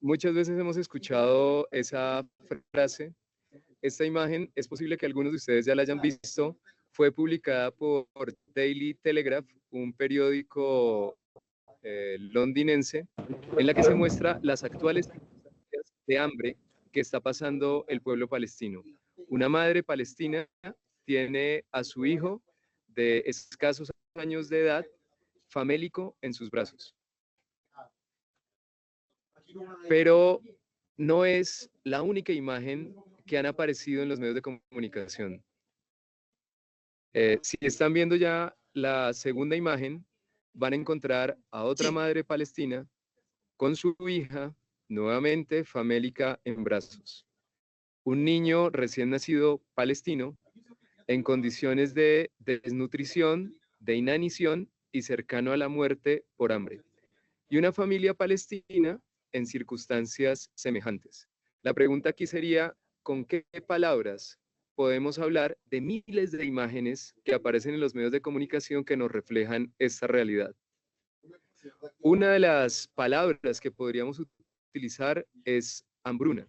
Muchas veces hemos escuchado esa frase. Esta imagen es posible que algunos de ustedes ya la hayan visto. Fue publicada por Daily Telegraph, un periódico londinense, en la que se muestra las actuales circunstancias de hambre que está pasando el pueblo palestino. Una madre palestina tiene a su hijo de escasos años de edad famélico en sus brazos. Pero no es la única imagen que han aparecido en los medios de comunicación. Si están viendo ya la segunda imagen, van a encontrar a otra madre palestina con su hija, nuevamente famélica en brazos. Un niño recién nacido palestino en condiciones de desnutrición, de inanición y cercano a la muerte por hambre. Y una familia palestina en circunstancias semejantes. La pregunta aquí sería, ¿con qué palabras podemos hablar de miles de imágenes que aparecen en los medios de comunicación que nos reflejan esta realidad? Una de las palabras que podríamos utilizar es hambruna.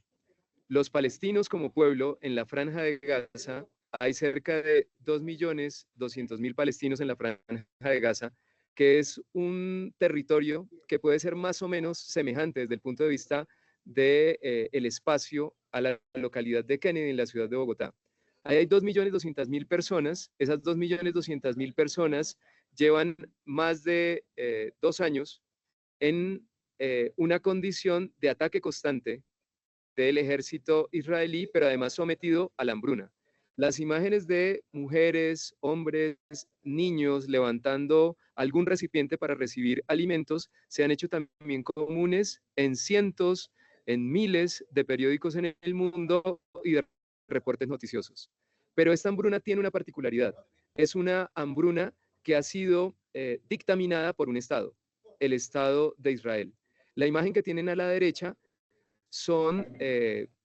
Los palestinos como pueblo en la Franja de Gaza, hay cerca de 2.200.000 palestinos en la Franja de Gaza, que es un territorio que puede ser más o menos semejante desde el punto de vista del espacio a la localidad de Kennedy en la ciudad de Bogotá. Ahí hay 2.200.000 personas. Esas 2.200.000 personas llevan más de 2 años en una condición de ataque constante del ejército israelí, pero además sometido a la hambruna. Las imágenes de mujeres, hombres, niños levantando algún recipiente para recibir alimentos se han hecho también comunes en cientos, en miles de periódicos en el mundo y de reportes noticiosos. Pero esta hambruna tiene una particularidad. Es una hambruna que ha sido dictaminada por un Estado, el Estado de Israel. La imagen que tienen a la derecha son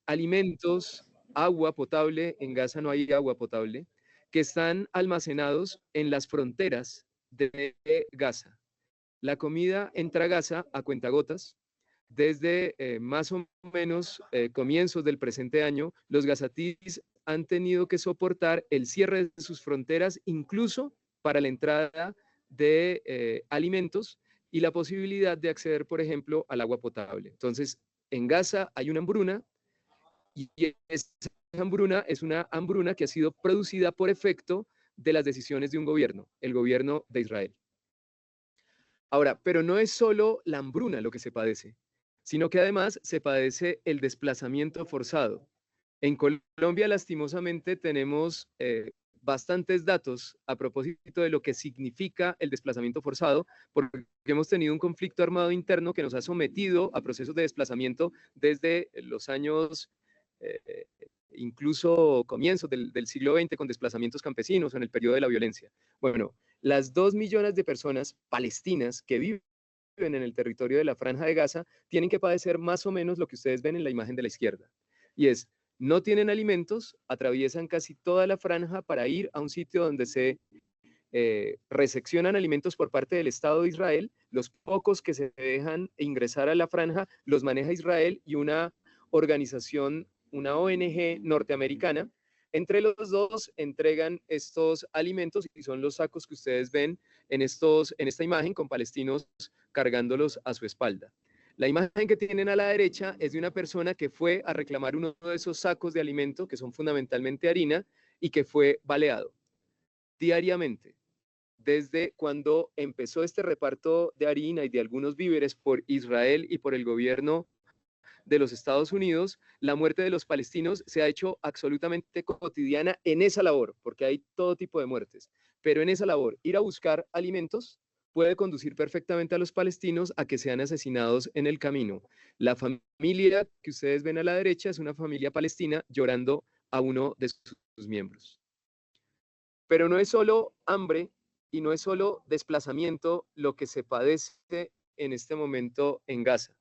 alimentos, agua potable, en Gaza no hay agua potable, que están almacenados en las fronteras de Gaza. La comida entra a Gaza a cuentagotas. Desde más o menos comienzos del presente año, los gazatíes han tenido que soportar el cierre de sus fronteras, incluso para la entrada de alimentos y la posibilidad de acceder, por ejemplo, al agua potable. Entonces, en Gaza hay una hambruna y esa hambruna es una hambruna que ha sido producida por efecto de las decisiones de un gobierno, el gobierno de Israel. Ahora, pero no es solo la hambruna lo que se padece, sino que además se padece el desplazamiento forzado. En Colombia, lastimosamente, tenemos bastantes datos a propósito de lo que significa el desplazamiento forzado, porque hemos tenido un conflicto armado interno que nos ha sometido a procesos de desplazamiento desde los años, incluso comienzos del siglo XX, con desplazamientos campesinos en el periodo de la violencia. Bueno, las 2 millones de personas palestinas que viven en el territorio de la Franja de Gaza tienen que padecer más o menos lo que ustedes ven en la imagen de la izquierda. Y es, no tienen alimentos, atraviesan casi toda la franja para ir a un sitio donde se reseccionan alimentos por parte del Estado de Israel. Los pocos que se dejan ingresar a la franja los maneja Israel y una organización, una ONG norteamericana. Entre los dos entregan estos alimentos y son los sacos que ustedes ven en esta imagen con palestinos cargándolos a su espalda. La imagen que tienen a la derecha es de una persona que fue a reclamar uno de esos sacos de alimento, que son fundamentalmente harina, y que fue baleado diariamente. Desde cuando empezó este reparto de harina y de algunos víveres por Israel y por el gobierno de los Estados Unidos, la muerte de los palestinos se ha hecho absolutamente cotidiana en esa labor, porque hay todo tipo de muertes, pero en esa labor, ir a buscar alimentos puede conducir perfectamente a los palestinos a que sean asesinados en el camino. La familia que ustedes ven a la derecha es una familia palestina llorando a uno de sus miembros. Pero no es solo hambre y no es solo desplazamiento lo que se padece en este momento en Gaza.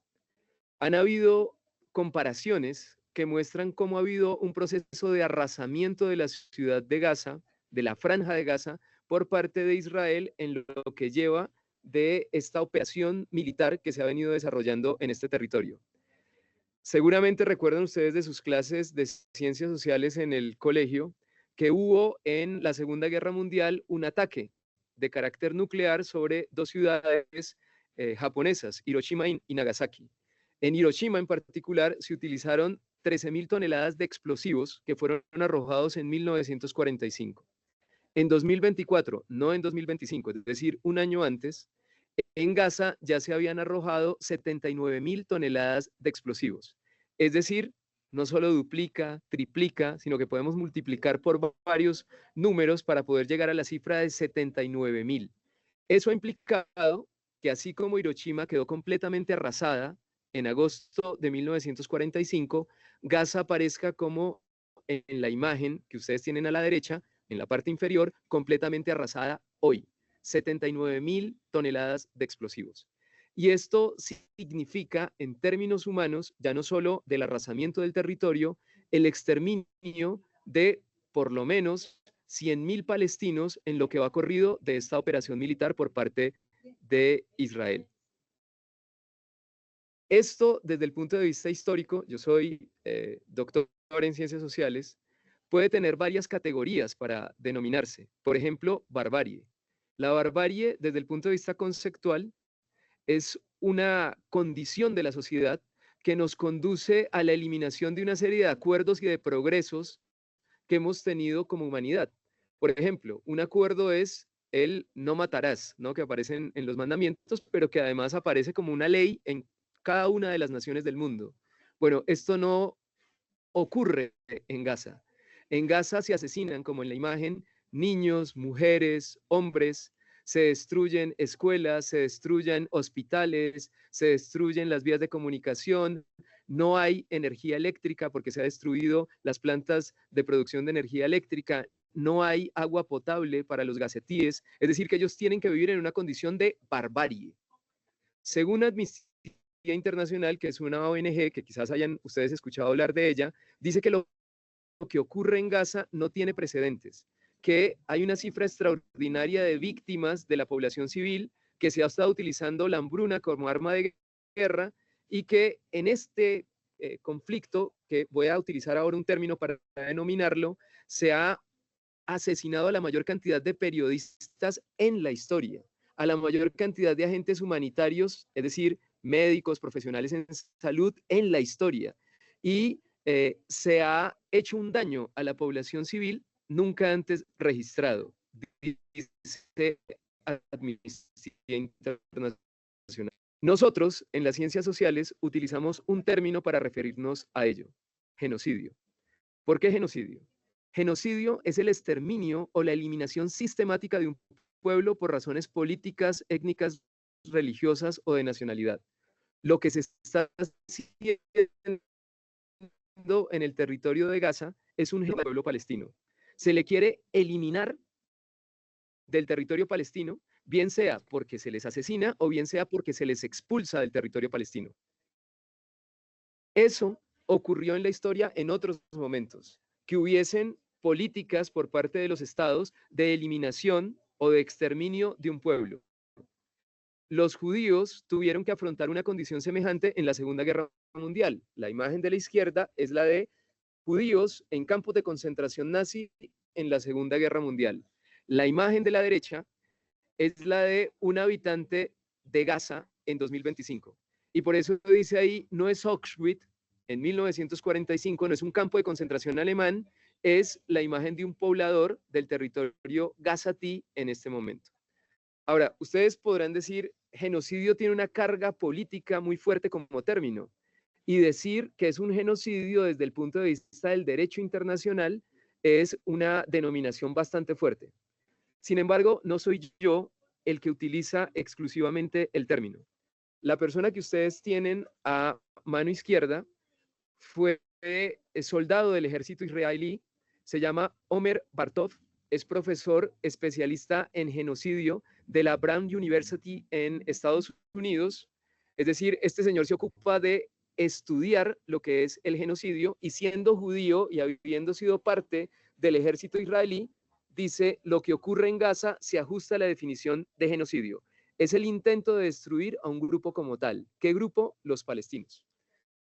Han habido comparaciones que muestran cómo ha habido un proceso de arrasamiento de la ciudad de Gaza, de la Franja de Gaza, por parte de Israel en lo que lleva de esta operación militar que se ha venido desarrollando en este territorio. Seguramente recuerdan ustedes de sus clases de ciencias sociales en el colegio que hubo en la Segunda Guerra Mundial un ataque de carácter nuclear sobre dos ciudades japonesas, Hiroshima y Nagasaki. En Hiroshima en particular se utilizaron 13.000 toneladas de explosivos que fueron arrojados en 1945. En 2024, no en 2025, es decir, un año antes, en Gaza ya se habían arrojado 79.000 toneladas de explosivos. Es decir, no solo duplica, triplica, sino que podemos multiplicar por varios números para poder llegar a la cifra de 79.000. Eso ha implicado que así como Hiroshima quedó completamente arrasada en agosto de 1945, Gaza aparezca como en la imagen que ustedes tienen a la derecha, en la parte inferior, completamente arrasada hoy. 79.000 toneladas de explosivos. Y esto significa, en términos humanos, ya no solo del arrasamiento del territorio, el exterminio de por lo menos 100.000 palestinos en lo que va corrido de esta operación militar por parte de Israel. Esto, desde el punto de vista histórico, yo soy doctor en ciencias sociales, puede tener varias categorías para denominarse. Por ejemplo, barbarie. La barbarie, desde el punto de vista conceptual, es una condición de la sociedad que nos conduce a la eliminación de una serie de acuerdos y de progresos que hemos tenido como humanidad. Por ejemplo, un acuerdo es el no matarás, ¿no? Que aparece en los mandamientos, pero que además aparece como una ley en cada una de las naciones del mundo. Bueno, esto no ocurre en Gaza. En Gaza se asesinan, como en la imagen, niños, mujeres, hombres, se destruyen escuelas, se destruyen hospitales, se destruyen las vías de comunicación, no hay energía eléctrica porque se han destruido las plantas de producción de energía eléctrica, no hay agua potable para los gazetíes, es decir, que ellos tienen que vivir en una condición de barbarie. Según Amnistía Internacional, que es una ONG que quizás hayan ustedes escuchado hablar de ella, dice que lo que ocurre en Gaza no tiene precedentes, que hay una cifra extraordinaria de víctimas de la población civil, que se ha estado utilizando la hambruna como arma de guerra y que en este conflicto, que voy a utilizar ahora un término para denominarlo, se ha asesinado a la mayor cantidad de periodistas en la historia, a la mayor cantidad de agentes humanitarios, es decir, médicos, profesionales en salud en la historia. Y se ha hecho un daño a la población civil nunca antes registrado, dice Amnistía Internacional. Nosotros, en las ciencias sociales, utilizamos un término para referirnos a ello, genocidio. ¿Por qué genocidio? Genocidio es el exterminio o la eliminación sistemática de un pueblo por razones políticas, étnicas, religiosas o de nacionalidad. Lo que se está haciendo en el territorio de Gaza es un pueblo palestino. Se le quiere eliminar del territorio palestino, bien sea porque se les asesina o bien sea porque se les expulsa del territorio palestino. Eso ocurrió en la historia en otros momentos, que hubiesen políticas por parte de los estados de eliminación o de exterminio de un pueblo. Los judíos tuvieron que afrontar una condición semejante en la Segunda Guerra Mundial. La imagen de la izquierda es la de judíos en campos de concentración nazi en la Segunda Guerra Mundial. La imagen de la derecha es la de un habitante de Gaza en 2025. Y por eso dice ahí, no es Auschwitz en 1945, no es un campo de concentración alemán, es la imagen de un poblador del territorio gazatí en este momento. Ahora, ustedes podrán decir, genocidio tiene una carga política muy fuerte como término, y decir que es un genocidio desde el punto de vista del derecho internacional es una denominación bastante fuerte. Sin embargo, no soy yo el que utiliza exclusivamente el término. La persona que ustedes tienen a mano izquierda fue soldado del ejército israelí, se llama Omer Bartov, es profesor especialista en genocidio de la Brown University en Estados Unidos. Es decir, este señor se ocupa de estudiar lo que es el genocidio y siendo judío y habiendo sido parte del ejército israelí, dice lo que ocurre en Gaza se ajusta a la definición de genocidio. Es el intento de destruir a un grupo como tal. ¿Qué grupo? Los palestinos.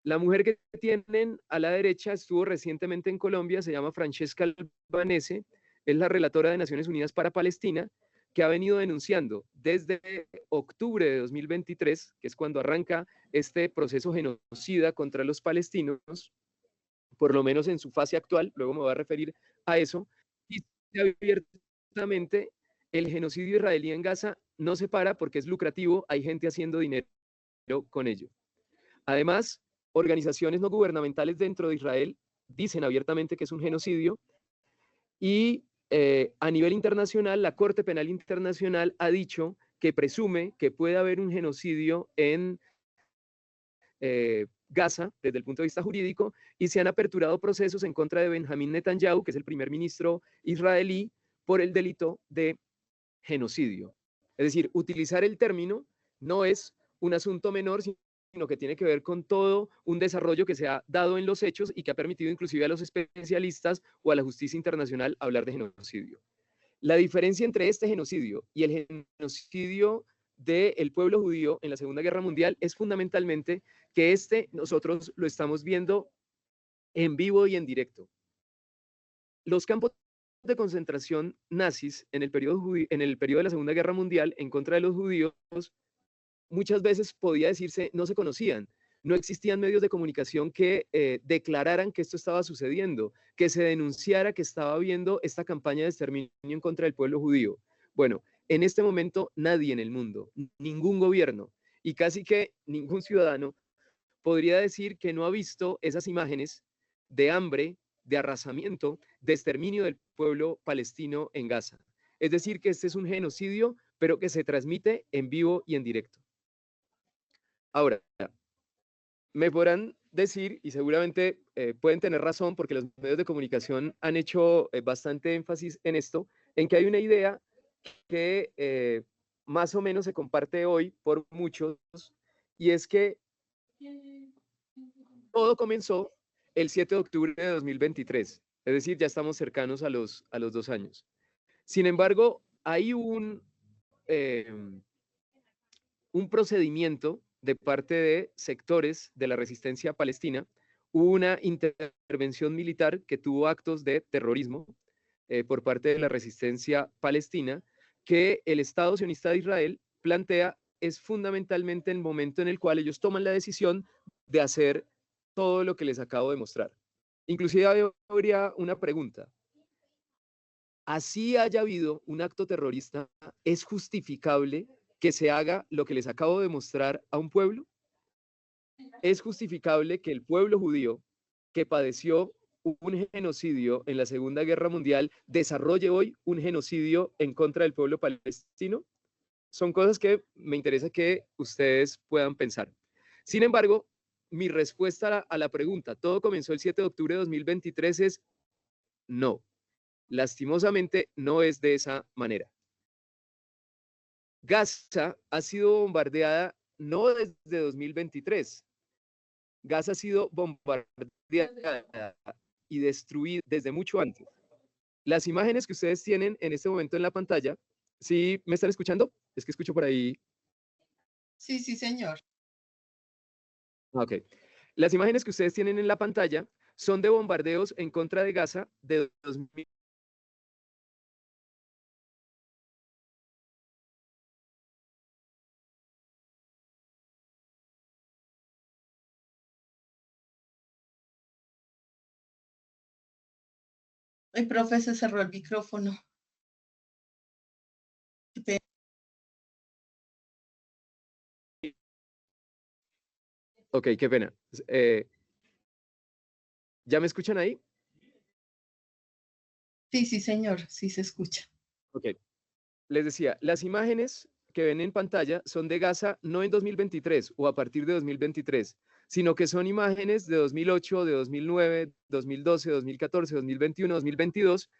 La mujer que tienen a la derecha estuvo recientemente en Colombia, se llama Francesca Albanese, es la relatora de Naciones Unidas para Palestina, que ha venido denunciando desde octubre de 2023, que es cuando arranca este proceso genocida contra los palestinos, por lo menos en su fase actual, luego me voy a referir a eso, y abiertamente el genocidio israelí en Gaza no se para porque es lucrativo, hay gente haciendo dinero con ello. Además, organizaciones no gubernamentales dentro de Israel dicen abiertamente que es un genocidio y a nivel internacional, la Corte Penal Internacional ha dicho que presume que puede haber un genocidio en Gaza desde el punto de vista jurídico y se han aperturado procesos en contra de Benjamín Netanyahu, que es el primer ministro israelí, por el delito de genocidio. Es decir, utilizar el término no es un asunto menor, sino que tiene que ver con todo un desarrollo que se ha dado en los hechos y que ha permitido inclusive a los especialistas o a la justicia internacional hablar de genocidio. La diferencia entre este genocidio y el genocidio del pueblo judío en la Segunda Guerra Mundial es fundamentalmente que nosotros lo estamos viendo en vivo y en directo. Los campos de concentración nazis en el periodo de la Segunda Guerra Mundial en contra de los judíos muchas veces podía decirse no se conocían. No existían medios de comunicación que declararan que esto estaba sucediendo, que se denunciara que estaba habiendo esta campaña de exterminio en contra del pueblo judío. Bueno, en este momento nadie en el mundo, ningún gobierno y casi que ningún ciudadano podría decir que no ha visto esas imágenes de hambre, de arrasamiento, de exterminio del pueblo palestino en Gaza. Es decir, que este es un genocidio, pero que se transmite en vivo y en directo. Ahora, me podrán decir, y seguramente pueden tener razón, porque los medios de comunicación han hecho bastante énfasis en esto, en que hay una idea que más o menos se comparte hoy por muchos, y es que todo comenzó el 7 de octubre de 2023, es decir, ya estamos cercanos a los 2 años. Sin embargo, hay un procedimiento de parte de sectores de la resistencia palestina, hubo una intervención militar que tuvo actos de terrorismo por parte de la resistencia palestina, que el Estado sionista de Israel plantea es fundamentalmente el momento en el cual ellos toman la decisión de hacer todo lo que les acabo de mostrar. Inclusive habría una pregunta. Así haya habido un acto terrorista, ¿es justificable que se haga lo que les acabo de mostrar a un pueblo? ¿Es justificable que el pueblo judío, que padeció un genocidio en la Segunda Guerra Mundial, desarrolle hoy un genocidio en contra del pueblo palestino? Son cosas que me interesa que ustedes puedan pensar. Sin embargo, mi respuesta a la pregunta, ¿todo comenzó el 7 de octubre de 2023? Es no. Lastimosamente, no es de esa manera. Gaza ha sido bombardeada no desde 2023. Gaza ha sido bombardeada y destruida desde mucho antes. Las imágenes que ustedes tienen en este momento en la pantalla, ¿sí me están escuchando? Es que escucho por ahí. Sí, sí, señor. Ok. Las imágenes que ustedes tienen en la pantalla son de bombardeos en contra de Gaza de 2000. El profe se cerró el micrófono. Ok, qué pena. ¿Ya me escuchan ahí? Sí, sí, señor, sí se escucha. Ok. Les decía, las imágenes que ven en pantalla son de Gaza no en 2023 o a partir de 2023, sino que son imágenes de 2008, de 2009, 2012, 2014, 2021, 2022,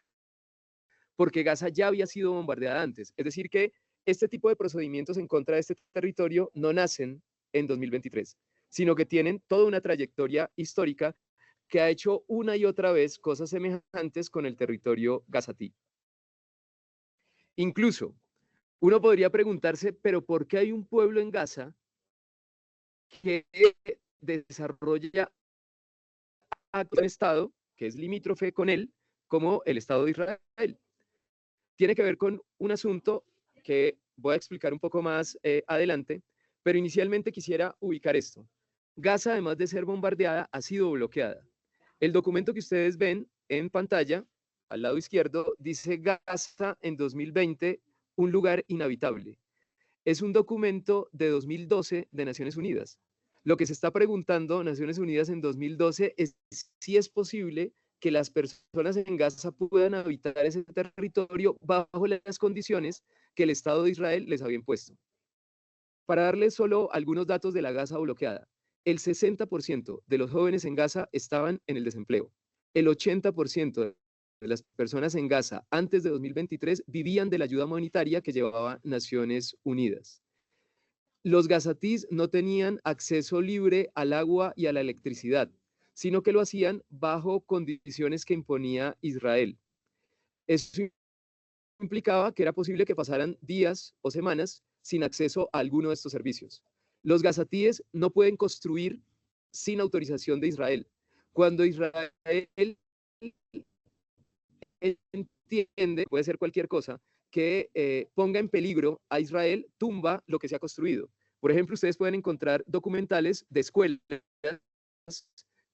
porque Gaza ya había sido bombardeada antes. Es decir, que este tipo de procedimientos en contra de este territorio no nacen en 2023, sino que tienen toda una trayectoria histórica que ha hecho una y otra vez cosas semejantes con el territorio gazatí. Incluso, uno podría preguntarse, pero ¿por qué hay un pueblo en Gaza que desarrolla un Estado que es limítrofe con él, como el Estado de Israel. Tiene que ver con un asunto que voy a explicar un poco más adelante, pero inicialmente quisiera ubicar esto. Gaza, además de ser bombardeada, ha sido bloqueada. El documento que ustedes ven en pantalla, al lado izquierdo, dice Gaza en 2020, un lugar inhabitable. Es un documento de 2012 de Naciones Unidas. Lo que se está preguntando Naciones Unidas en 2012 es si es posible que las personas en Gaza puedan habitar ese territorio bajo las condiciones que el Estado de Israel les había impuesto. Para darles solo algunos datos de la Gaza bloqueada, el 60% de los jóvenes en Gaza estaban en el desempleo. El 80% de las personas en Gaza antes de 2023 vivían de la ayuda humanitaria que llevaba Naciones Unidas. Los gazatíes no tenían acceso libre al agua y a la electricidad, sino que lo hacían bajo condiciones que imponía Israel. Eso implicaba que era posible que pasaran días o semanas sin acceso a alguno de estos servicios. Los gazatíes no pueden construir sin autorización de Israel. Cuando Israel entiende, puede ser cualquier cosa, que ponga en peligro a Israel, tumba lo que se ha construido. Por ejemplo, ustedes pueden encontrar documentales de escuelas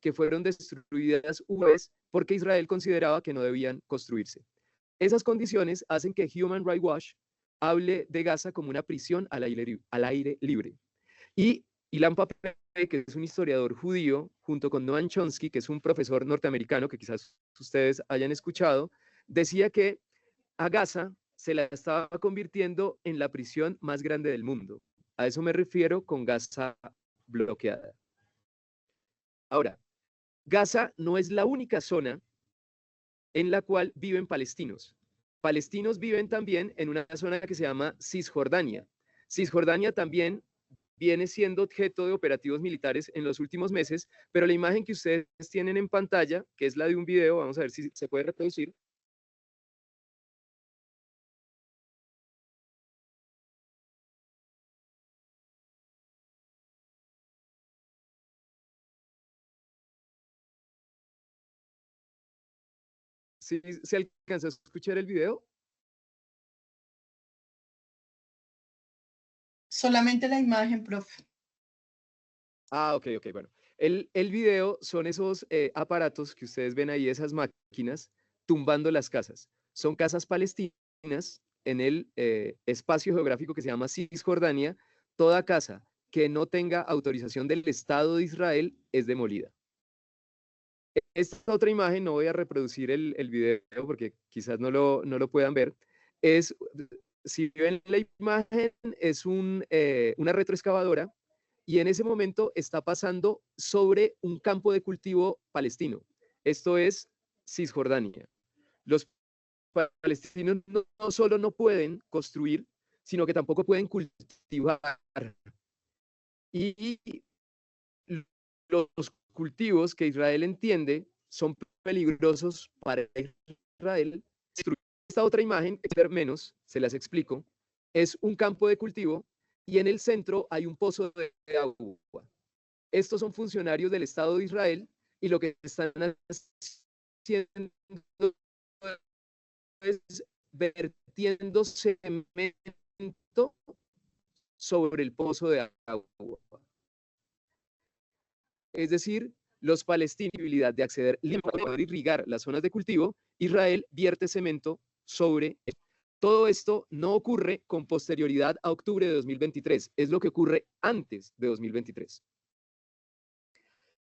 que fueron destruidas una vez porque Israel consideraba que no debían construirse. Esas condiciones hacen que Human Rights Watch hable de Gaza como una prisión al aire libre. Y Ilan Pappé, que es un historiador judío, junto con Noam Chomsky, que es un profesor norteamericano que quizás ustedes hayan escuchado, decía que a Gaza se la estaba convirtiendo en la prisión más grande del mundo. A eso me refiero con Gaza bloqueada. Ahora, Gaza no es la única zona en la cual viven palestinos. Palestinos viven también en una zona que se llama Cisjordania. Cisjordania también viene siendo objeto de operativos militares en los últimos meses, pero la imagen que ustedes tienen en pantalla, que es la de un video, vamos a ver si se puede reproducir. ¿Sí se alcanza a escuchar el video? Solamente la imagen, profe. Ah, ok, bueno. El video son esos aparatos que ustedes ven ahí, esas máquinas, tumbando las casas. Son casas palestinas en el espacio geográfico que se llama Cisjordania. Toda casa que no tenga autorización del Estado de Israel es demolida. Esta otra imagen, no voy a reproducir el video porque quizás no lo puedan ver, es, si ven la imagen, es una retroexcavadora y en ese momento está pasando sobre un campo de cultivo palestino. Esto es Cisjordania. Los palestinos no solo no pueden construir, sino que tampoco pueden cultivar. Y los cultivos que Israel entiende son peligrosos para Israel. Esta otra imagen, menos, se las explico, es un campo de cultivo y en el centro hay un pozo de agua. Estos son funcionarios del Estado de Israel y lo que están haciendo es vertiendo cemento sobre el pozo de agua. Es decir, los palestinos tienen la posibilidad de acceder libremente a poder irrigar las zonas de cultivo, Israel vierte cemento sobre eso. Todo esto no ocurre con posterioridad a octubre de 2023, es lo que ocurre antes de 2023.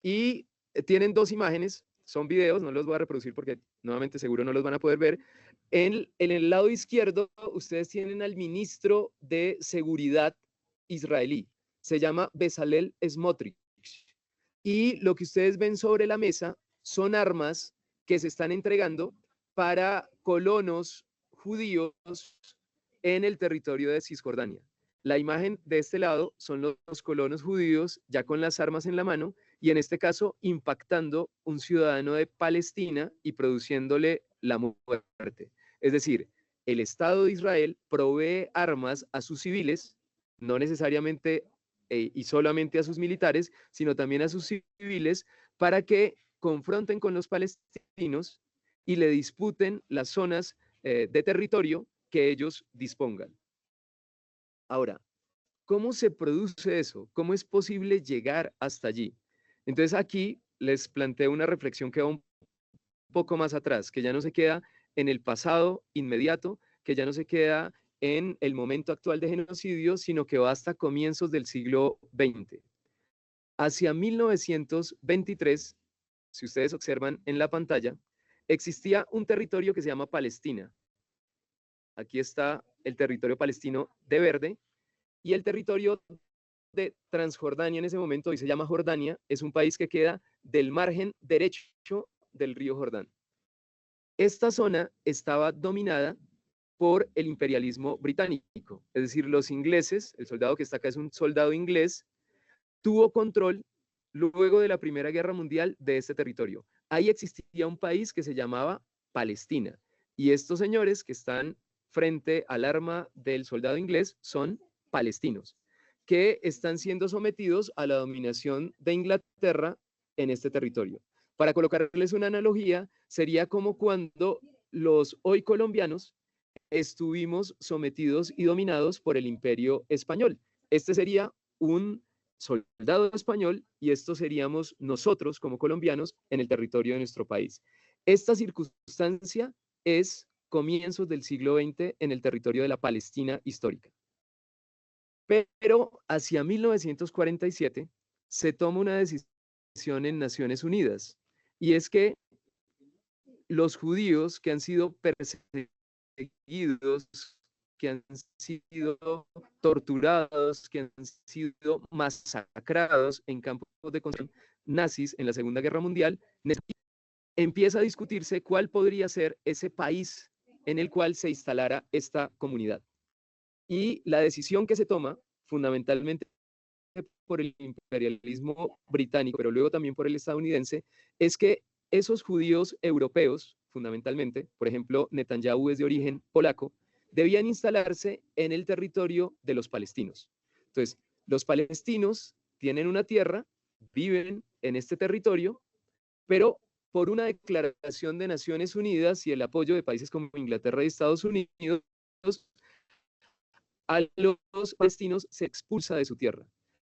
Y tienen dos imágenes, son videos, no los voy a reproducir porque nuevamente seguro no los van a poder ver. En el lado izquierdo ustedes tienen al ministro de Seguridad israelí, se llama Bezalel Smotrich. Y lo que ustedes ven sobre la mesa son armas que se están entregando para colonos judíos en el territorio de Cisjordania. La imagen de este lado son los colonos judíos ya con las armas en la mano y en este caso impactando un ciudadano de Palestina y produciéndole la muerte. Es decir, el Estado de Israel provee armas a sus civiles, no necesariamente y solamente a sus militares, sino también a sus civiles, para que confronten con los palestinos y le disputen las zonas de territorio que ellos dispongan. Ahora, ¿cómo se produce eso? ¿Cómo es posible llegar hasta allí? Entonces aquí les planteo una reflexión que va un poco más atrás, que ya no se queda en el pasado inmediato, que ya no se queda en el momento actual de genocidio, sino que va hasta comienzos del siglo XX. Hacia 1923, si ustedes observan en la pantalla, existía un territorio que se llama Palestina. Aquí está el territorio palestino de verde y el territorio de Transjordania en ese momento, hoy se llama Jordania, es un país que queda del margen derecho del río Jordán. Esta zona estaba dominada por el imperialismo británico, es decir, los ingleses, el soldado que está acá es un soldado inglés, tuvo control luego de la Primera Guerra Mundial de este territorio. Ahí existía un país que se llamaba Palestina y estos señores que están frente al arma del soldado inglés son palestinos, que están siendo sometidos a la dominación de Inglaterra en este territorio. Para colocarles una analogía, sería como cuando los hoy colombianos estuvimos sometidos y dominados por el imperio español. Este sería un soldado español y esto seríamos nosotros como colombianos en el territorio de nuestro país. Esta circunstancia es comienzos del siglo XX en el territorio de la Palestina histórica. Pero hacia 1947 se toma una decisión en Naciones Unidas y es que los judíos que han sido perseguidos, que han sido torturados, que han sido masacrados en campos de concentración nazis en la Segunda Guerra Mundial, empieza a discutirse cuál podría ser ese país en el cual se instalara esta comunidad. Y la decisión que se toma, fundamentalmente por el imperialismo británico, pero luego también por el estadounidense, es que esos judíos europeos, fundamentalmente, por ejemplo, Netanyahu es de origen polaco, debían instalarse en el territorio de los palestinos. Entonces, los palestinos tienen una tierra, viven en este territorio, pero por una declaración de Naciones Unidas y el apoyo de países como Inglaterra y Estados Unidos, a los palestinos se expulsa de su tierra.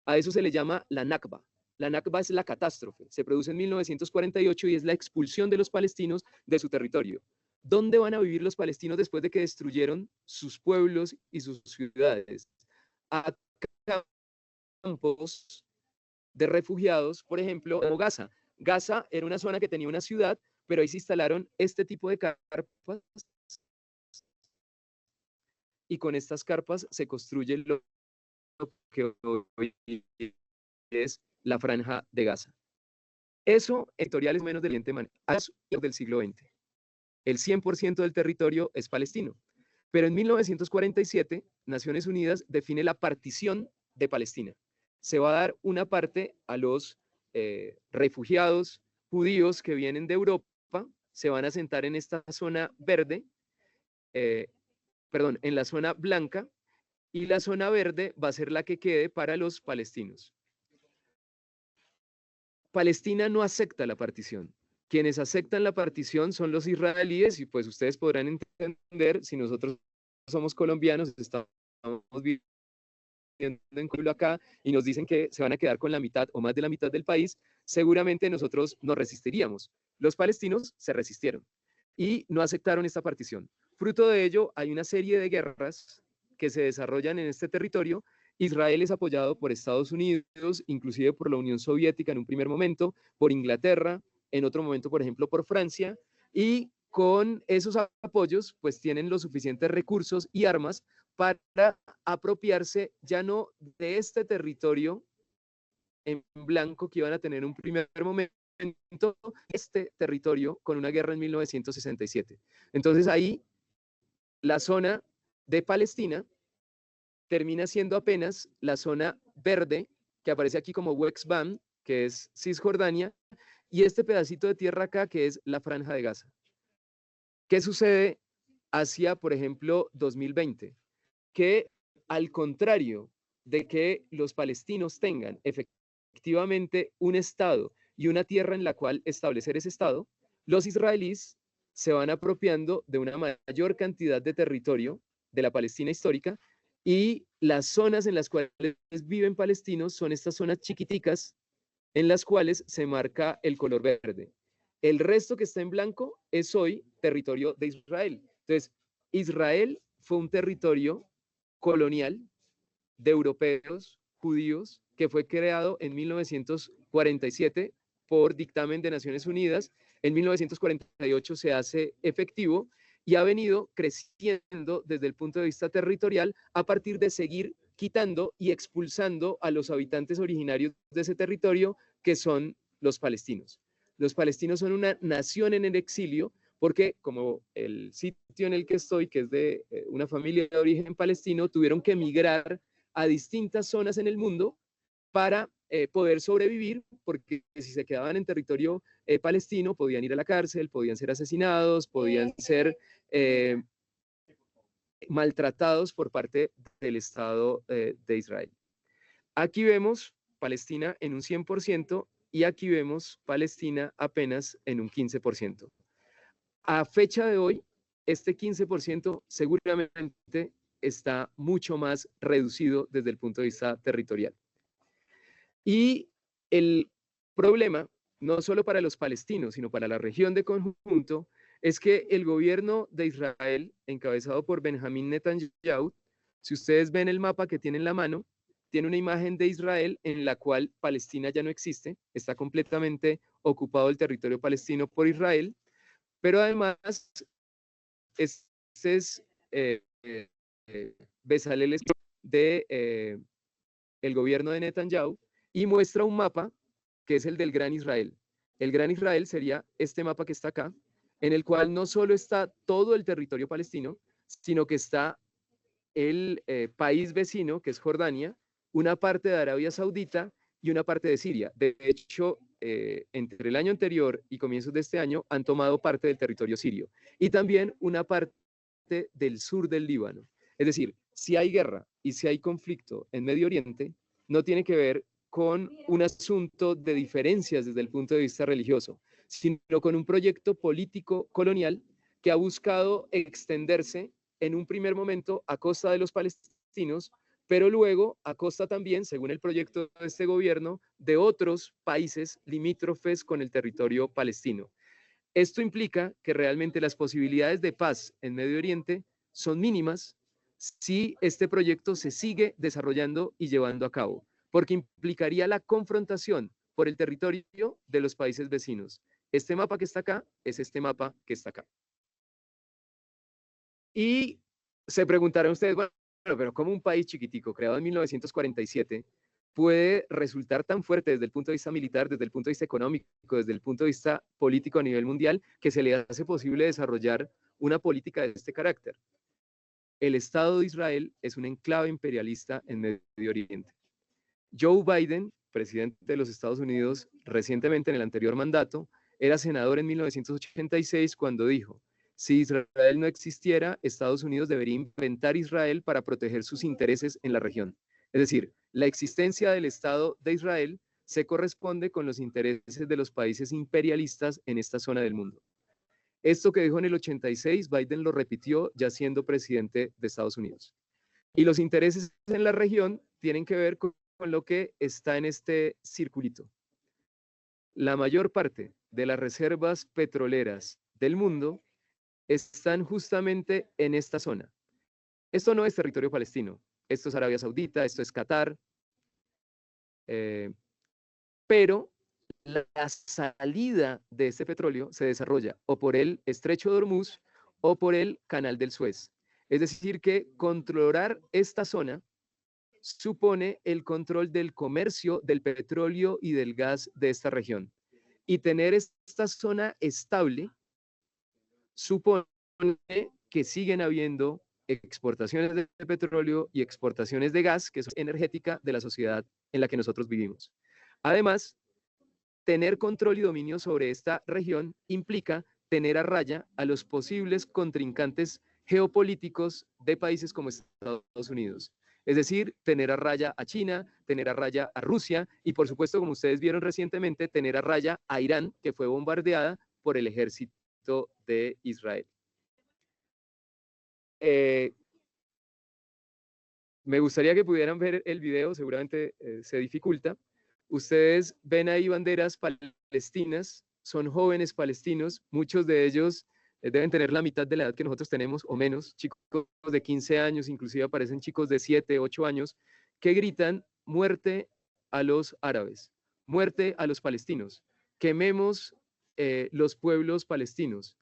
A eso se le llama la Nakba. La Nakba es la catástrofe. Se produce en 1948 y es la expulsión de los palestinos de su territorio. ¿Dónde van a vivir los palestinos después de que destruyeron sus pueblos y sus ciudades? A campos de refugiados, por ejemplo, como Gaza. Gaza era una zona que tenía una ciudad, pero ahí se instalaron este tipo de carpas y con estas carpas se construye lo que hoy es la Franja de Gaza. Eso, editorial es menos del del siglo XX. El 100% del territorio es palestino. Pero en 1947, Naciones Unidas define la partición de Palestina. Se va a dar una parte a los refugiados judíos que vienen de Europa, se van a sentar en esta zona verde, en la zona blanca, y la zona verde va a ser la que quede para los palestinos. Palestina no acepta la partición. Quienes aceptan la partición son los israelíes y pues ustedes podrán entender, si nosotros somos colombianos, estamos viviendo en Colombia acá y nos dicen que se van a quedar con la mitad o más de la mitad del país, seguramente nosotros nos resistiríamos. Los palestinos se resistieron y no aceptaron esta partición. Fruto de ello, hay una serie de guerras que se desarrollan en este territorio. Israel es apoyado por Estados Unidos, inclusive por la Unión Soviética en un primer momento, por Inglaterra, en otro momento, por ejemplo, por Francia, y con esos apoyos, pues tienen los suficientes recursos y armas para apropiarse ya no de este territorio en blanco que iban a tener en un primer momento, este territorio con una guerra en 1967. Entonces ahí la zona de Palestina termina siendo apenas la zona verde que aparece aquí como Wexbam, que es Cisjordania, y este pedacito de tierra acá que es la Franja de Gaza. ¿Qué sucede hacia, por ejemplo, 2020? Que al contrario de que los palestinos tengan efectivamente un Estado y una tierra en la cual establecer ese Estado, los israelíes se van apropiando de una mayor cantidad de territorio de la Palestina histórica y las zonas en las cuales viven palestinos son estas zonas chiquiticas en las cuales se marca el color verde. El resto que está en blanco es hoy territorio de Israel. Entonces, Israel fue un territorio colonial de europeos, judíos, que fue creado en 1947 por dictamen de Naciones Unidas. En 1948 se hace efectivo y ha venido creciendo desde el punto de vista territorial a partir de seguir quitando y expulsando a los habitantes originarios de ese territorio, que son los palestinos. Los palestinos son una nación en el exilio porque, como el sitio en el que estoy, que es de una familia de origen palestino, tuvieron que emigrar a distintas zonas en el mundo para poder sobrevivir, porque si se quedaban en territorio palestino podían ir a la cárcel, podían ser asesinados, podían ser maltratados por parte del Estado de Israel. Aquí vemos Palestina en un 100% y aquí vemos Palestina apenas en un 15%. A fecha de hoy, este 15% seguramente está mucho más reducido desde el punto de vista territorial. Y el problema, no solo para los palestinos, sino para la región de conjunto, es que el gobierno de Israel, encabezado por Benjamín Netanyahu, si ustedes ven el mapa que tiene en la mano, tiene una imagen de Israel en la cual Palestina ya no existe, está completamente ocupado el territorio palestino por Israel, pero además este es Bezalel de el gobierno de Netanyahu y muestra un mapa que es el del Gran Israel. El Gran Israel sería este mapa que está acá, en el cual no solo está todo el territorio palestino, sino que está el país vecino, que es Jordania, una parte de Arabia Saudita y una parte de Siria. De hecho, entre el año anterior y comienzos de este año han tomado parte del territorio sirio y también una parte del sur del Líbano. Es decir, si hay guerra y si hay conflicto en Medio Oriente, no tiene que ver con un asunto de diferencias desde el punto de vista religioso, sino con un proyecto político colonial que ha buscado extenderse en un primer momento a costa de los palestinos, pero luego a costa también, según el proyecto de este gobierno, de otros países limítrofes con el territorio palestino. Esto implica que realmente las posibilidades de paz en Medio Oriente son mínimas si este proyecto se sigue desarrollando y llevando a cabo, porque implicaría la confrontación por el territorio de los países vecinos. Este mapa que está acá es este mapa que está acá. Y se preguntarán ustedes, bueno, pero ¿cómo un país chiquitico, creado en 1947, puede resultar tan fuerte desde el punto de vista militar, desde el punto de vista económico, desde el punto de vista político a nivel mundial, que se le hace posible desarrollar una política de este carácter? El Estado de Israel es un enclave imperialista en Medio Oriente. Joe Biden, presidente de los Estados Unidos, recientemente en el anterior mandato, era senador en 1986 cuando dijo: si Israel no existiera, Estados Unidos debería inventar Israel para proteger sus intereses en la región. Es decir, la existencia del Estado de Israel se corresponde con los intereses de los países imperialistas en esta zona del mundo. Esto que dijo en el 86, Biden lo repitió ya siendo presidente de Estados Unidos. Y los intereses en la región tienen que ver con lo que está en este circulito. La mayor parte de las reservas petroleras del mundo están justamente en esta zona. Esto no es territorio palestino, esto es Arabia Saudita, esto es Qatar, pero la salida de este petróleo se desarrolla o por el Estrecho de Hormuz o por el Canal del Suez. Es decir, que controlar esta zona supone el control del comercio del petróleo y del gas de esta región. Y tener esta zona estable supone que siguen habiendo exportaciones de petróleo y exportaciones de gas, que es energética de la sociedad en la que nosotros vivimos. Además, tener control y dominio sobre esta región implica tener a raya a los posibles contrincantes geopolíticos de países como Estados Unidos. Es decir, tener a raya a China, tener a raya a Rusia y, por supuesto, como ustedes vieron recientemente, tener a raya a Irán, que fue bombardeada por el ejército de Israel. Me gustaría que pudieran ver el video, seguramente se dificulta. Ustedes ven ahí banderas palestinas, son jóvenes palestinos, muchos de ellos deben tener la mitad de la edad que nosotros tenemos o menos, chicos de 15 años, inclusive aparecen chicos de 7, 8 años, que gritan muerte a los árabes, muerte a los palestinos, quememos los pueblos palestinos.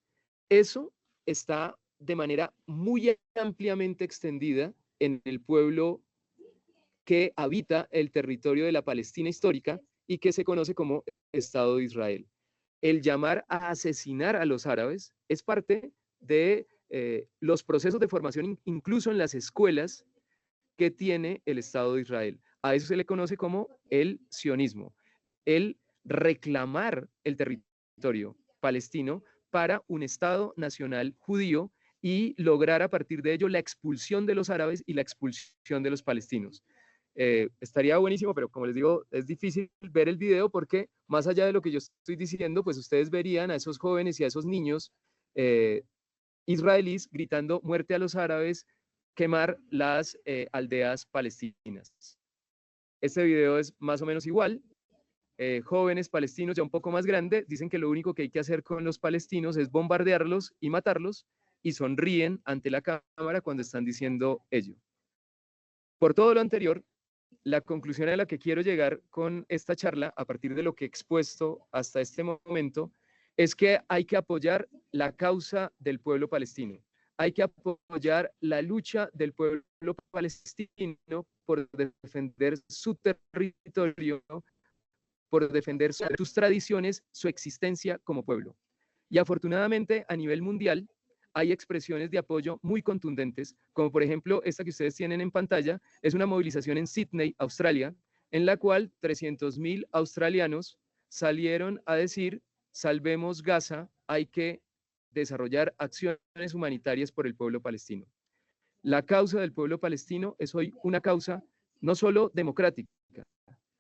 Eso está de manera muy ampliamente extendida en el pueblo que habita el territorio de la Palestina histórica y que se conoce como Estado de Israel. El llamar a asesinar a los árabes es parte de los procesos de formación, incluso en las escuelas que tiene el Estado de Israel. A eso se le conoce como el sionismo, el reclamar el territorio palestino para un Estado nacional judío y lograr a partir de ello la expulsión de los árabes y la expulsión de los palestinos. Estaría buenísimo, pero como les digo, es difícil ver el video porque más allá de lo que yo estoy diciendo, pues ustedes verían a esos jóvenes y a esos niños israelíes gritando muerte a los árabes, quemar las aldeas palestinas. Este video es más o menos igual. Jóvenes palestinos ya un poco más grandes dicen que lo único que hay que hacer con los palestinos es bombardearlos y matarlos y sonríen ante la cámara cuando están diciendo ello. Por todo lo anterior, la conclusión a la que quiero llegar con esta charla, a partir de lo que he expuesto hasta este momento, es que hay que apoyar la causa del pueblo palestino. Hay que apoyar la lucha del pueblo palestino por defender su territorio, por defender sus tradiciones, su existencia como pueblo. Y afortunadamente, a nivel mundial, hay expresiones de apoyo muy contundentes, como por ejemplo esta que ustedes tienen en pantalla, es una movilización en Sydney, Australia, en la cual 300.000 australianos salieron a decir, salvemos Gaza, hay que desarrollar acciones humanitarias por el pueblo palestino. La causa del pueblo palestino es hoy una causa no solo democrática,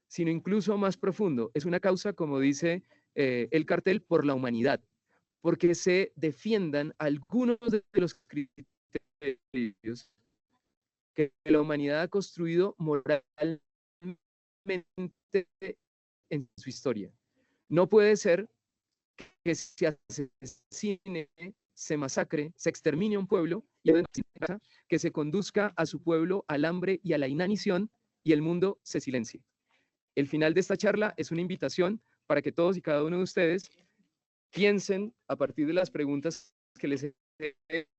sino incluso más profundo. Es una causa, como dice el cartel, por la humanidad, porque se defiendan algunos de los criterios que la humanidad ha construido moralmente en su historia. No puede ser que se asesine, se masacre, se extermine un pueblo y que se conduzca a su pueblo al hambre y a la inanición y el mundo se silencie. El final de esta charla es una invitación para que todos y cada uno de ustedes piensen a partir de las preguntas que les he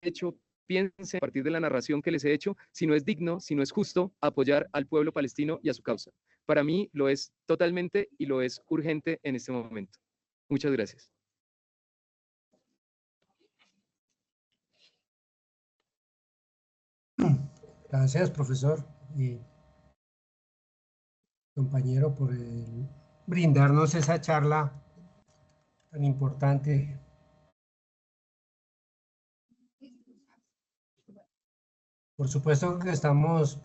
hecho, piensen a partir de la narración que les he hecho, si no es digno, si no es justo apoyar al pueblo palestino y a su causa. Para mí lo es totalmente y lo es urgente en este momento. Muchas gracias. Gracias, profesor y compañero, por brindarnos esa charla tan importante. Por supuesto que estamos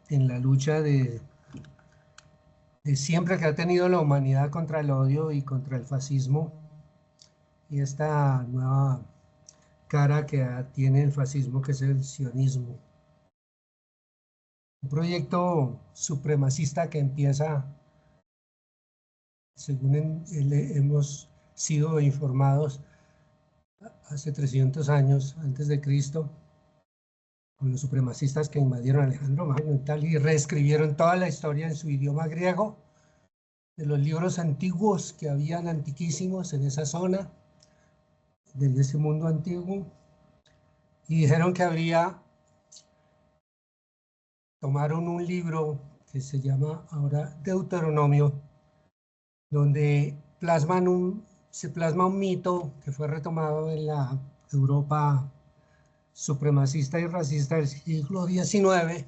en la lucha de siempre que ha tenido la humanidad contra el odio y contra el fascismo, y esta nueva cara que tiene el fascismo, que es el sionismo. Un proyecto supremacista que empieza, según hemos sido informados, hace 300 años antes de Cristo, con los supremacistas que invadieron Alejandro Magno y tal, y reescribieron toda la historia en su idioma griego, de los libros antiguos que habían antiquísimos en esa zona, de ese mundo antiguo, y dijeron que tomaron un libro que se llama ahora Deuteronomio, donde se plasma un mito que fue retomado en la Europa supremacista y racista del siglo XIX,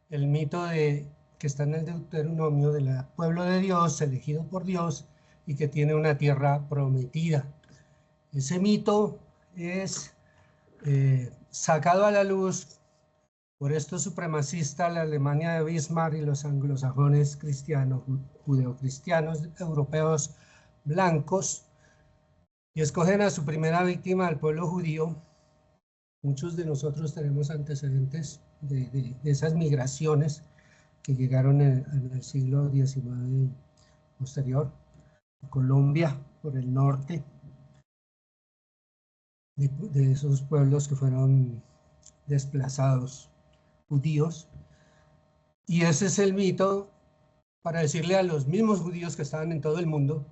el mito que está en el Deuteronomio del pueblo de Dios, elegido por Dios, y que tiene una tierra prometida. Ese mito es sacado a la luz por estos supremacistas, la Alemania de Bismarck y los anglosajones cristianos, judeocristianos europeos blancos, y escogen a su primera víctima, al pueblo judío. Muchos de nosotros tenemos antecedentes de esas migraciones que llegaron en el siglo XIX y posterior, Colombia por el norte, de esos pueblos que fueron desplazados judíos. Y ese es el mito para decirle a los mismos judíos que estaban en todo el mundo,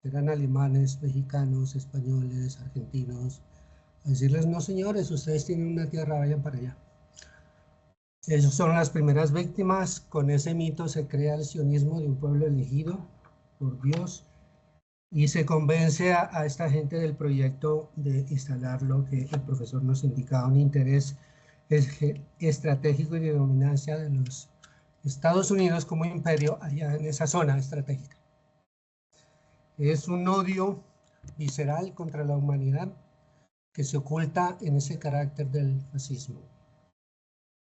que eran alemanes, mexicanos, españoles, argentinos, a decirles: no señores, ustedes tienen una tierra, vayan para allá. Esas son las primeras víctimas. Con ese mito se crea el sionismo de un pueblo elegido por Dios, y se convence a esta gente del proyecto de instalar lo que el profesor nos indicaba, un interés estratégico y de dominancia de los Estados Unidos como imperio allá en esa zona estratégica. Es un odio visceral contra la humanidad que se oculta en ese carácter del fascismo.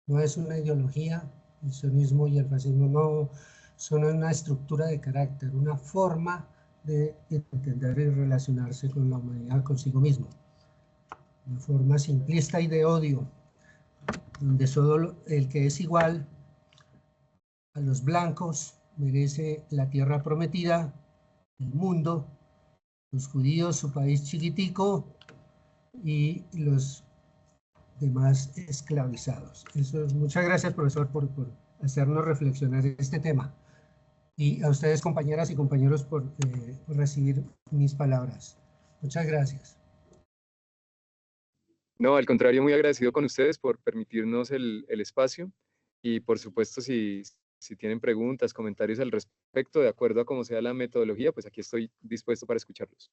No es una ideología, el sionismo y el fascismo no son una estructura de carácter, una forma de entender y relacionarse con la humanidad, consigo mismo. Una forma simplista y de odio, donde solo el que es igual a los blancos merece la tierra prometida, el mundo, los judíos su país chiquitico y los demás esclavizados. Eso es. Muchas gracias, profesor, por hacernos reflexionar este tema. Y a ustedes, compañeras y compañeros, por recibir mis palabras. Muchas gracias. No, al contrario, muy agradecido con ustedes por permitirnos el espacio y por supuesto si tienen preguntas, comentarios al respecto, de acuerdo a cómo sea la metodología, pues aquí estoy dispuesto para escucharlos.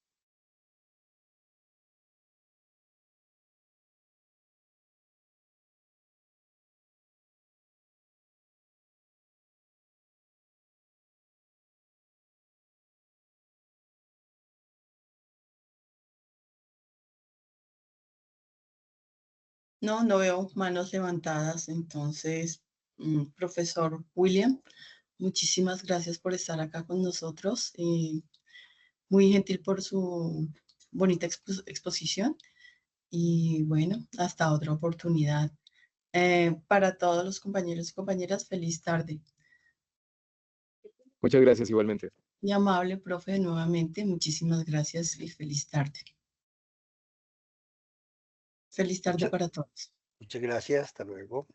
No, no veo manos levantadas. Entonces, profesor William, muchísimas gracias por estar acá con nosotros. Muy gentil por su bonita exposición. Y bueno, hasta otra oportunidad. Para todos los compañeros y compañeras, feliz tarde. Muchas gracias igualmente. Muy amable, profe, nuevamente. Muchísimas gracias y feliz tarde. Feliz tarde para todos. Muchas gracias. Hasta luego.